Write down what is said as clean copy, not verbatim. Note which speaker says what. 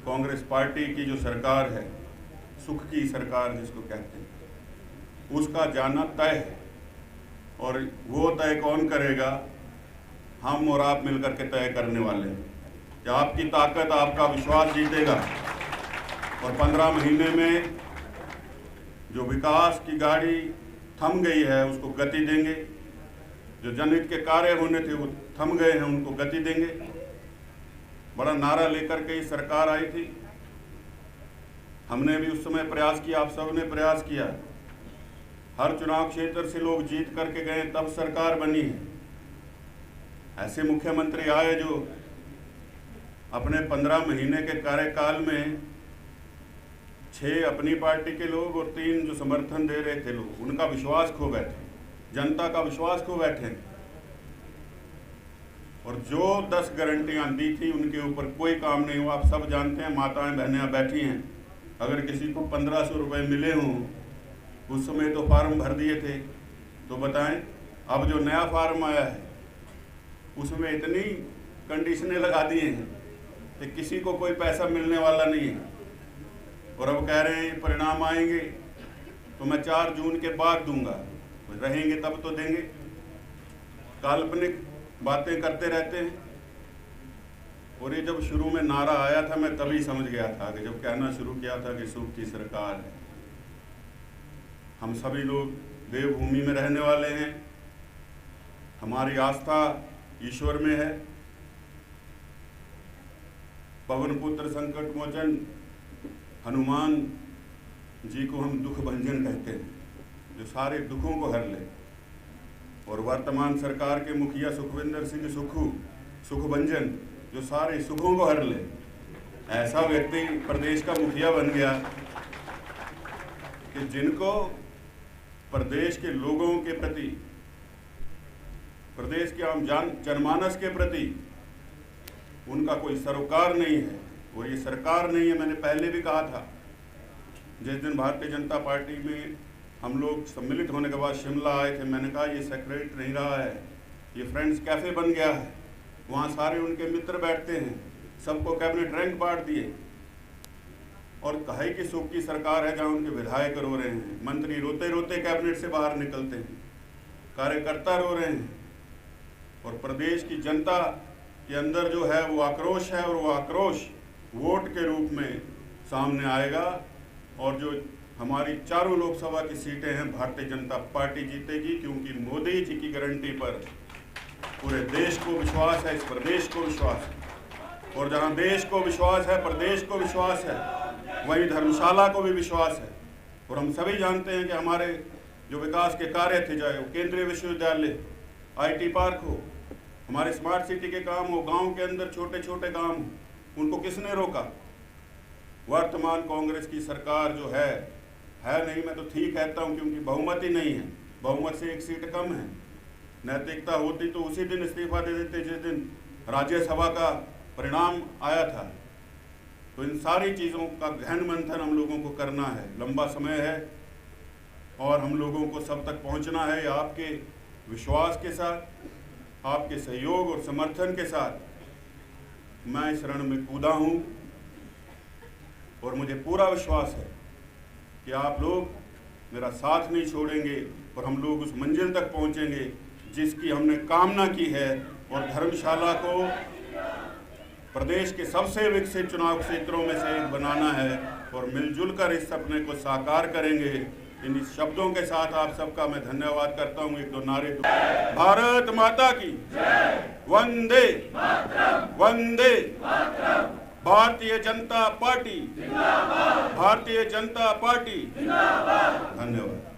Speaker 1: Congress party की जो सरकार है, सुख की सरकार जिसको कहते हैं, उसका जाना तय है। और वो तय कौन करेगा? हम और आप मिलकर के तय करने वाले हैं कि आपकी ताकत, आपका विश्वास जीतेगा और 15 महीने में जो विकास की गाड़ी थम गई है उसको गति देंगे। जो जनहित के कार्य होने थे वो थम गए हैं, उनको गति देंगे। बड़ा नारा लेकर के ही सरकार आई थी। हमने भी उस समय प्रयास किया, आप सब ने प्रयास किया। हर चुनाव क्षेत्र से लोग जीत करके गए, तब सरकार बनी है। ऐसे मुख्यमंत्री आए जो अपने 15 महीने के कार्यकाल में 6 अपनी पार्टी के लोग और 3 जो समर्थन दे रहे थे लोग, उनका विश्वास खो बैठे, जनता का विश्वास खो बैठे। और जो 10 गारंटियां दी थी उनके ऊपर कोई काम नहीं हुआ। आप सब जानते हैं, माताएं बहनें बैठी हैं। अगर किसी को 1500 रुपये मिले हों, उस समय तो फार्म भर दिए थे, तो बताएं अब जो नया फार्म आया है उसमें इतनी कंडीशनें लगा दिए हैं कि किसी को कोई पैसा मिलने वाला नहीं है। और अब कह रहे हैं परिणाम आएंगे तो मैं 4 जून के बाद दूंगा, रहेंगे तब तो देंगे। काल्पनिक बातें करते रहते हैं। और ये जब शुरू में नारा आया था, मैं तभी समझ गया था कि जब कहना शुरू किया था कि सुख की सरकार है। हम सभी लोग देवभूमि में रहने वाले हैं, हमारी आस्था ईश्वर में है। पवन पुत्र संकट मोचन हनुमान जी को हम दुख भंजन कहते हैं, जो सारे दुखों को हर ले। और वर्तमान सरकार के मुखिया सुखविंदर सिंह सुखभंजन, जो सारे सुखों को हर ले। ऐसा व्यक्ति प्रदेश का मुखिया बन गया कि जिनको प्रदेश के लोगों के प्रति, प्रदेश के आम जनमानस के प्रति उनका कोई सरोकार नहीं है। और ये सरकार नहीं है। मैंने पहले भी कहा था, जिस दिन भारतीय जनता पार्टी में हम लोग सम्मिलित होने के बाद शिमला आए थे, मैंने कहा ये सेक्रेटरी नहीं रहा है, ये फ्रेंड्स कैफे बन गया है। वहाँ सारे उनके मित्र बैठते हैं, सबको कैबिनेट रैंक बांट दिए। और कहे कि सुख की सरकार है जहाँ उनके विधायक रो रहे हैं, मंत्री रोते रोते कैबिनेट से बाहर निकलते हैं, कार्यकर्ता रो रहे हैं। और प्रदेश की जनता के अंदर जो है वो आक्रोश है, और वो आक्रोश वोट के रूप में सामने आएगा। और जो हमारी चारों लोकसभा की सीटें हैं, भारतीय जनता पार्टी जीतेगी, क्योंकि मोदी जी की गारंटी पर पूरे देश को विश्वास है, इस प्रदेश को विश्वास है। और जहां देश को विश्वास है, प्रदेश को विश्वास है, वहीं धर्मशाला को भी विश्वास है। और हम सभी जानते हैं कि हमारे जो विकास के कार्य थे, चाहे वो केंद्रीय विश्वविद्यालय, IT पार्क हो, हमारे स्मार्ट सिटी के काम हो, गांव के अंदर छोटे छोटे काम, उनको किसने रोका? वर्तमान कांग्रेस की सरकार जो है नहीं, मैं तो ठीक कहता हूँ, क्योंकि बहुमत ही नहीं है। बहुमत से 1 सीट कम है। नैतिकता होती तो उसी दिन इस्तीफा दे देते जिस दिन राज्यसभा का परिणाम आया था। तो इन सारी चीज़ों का गहन मंथन हम लोगों को करना है। लंबा समय है और हम लोगों को सब तक पहुंचना है। आपके विश्वास के साथ, आपके सहयोग और समर्थन के साथ मैं इस रण में कूदा हूँ। और मुझे पूरा विश्वास है कि आप लोग मेरा साथ नहीं छोड़ेंगे और हम लोग उस मंजिल तक पहुंचेंगे जिसकी हमने कामना की है। और धर्मशाला को प्रदेश के सबसे विकसित चुनाव क्षेत्रों में से एक बनाना है और मिलजुल कर इस सपने को साकार करेंगे। इन शब्दों के साथ आप सबका मैं धन्यवाद करता हूँ। 1-2 नारे। भारत माता की वंदे वंदे, भारतीय जनता पार्टी, भारतीय जनता पार्टी। धन्यवाद।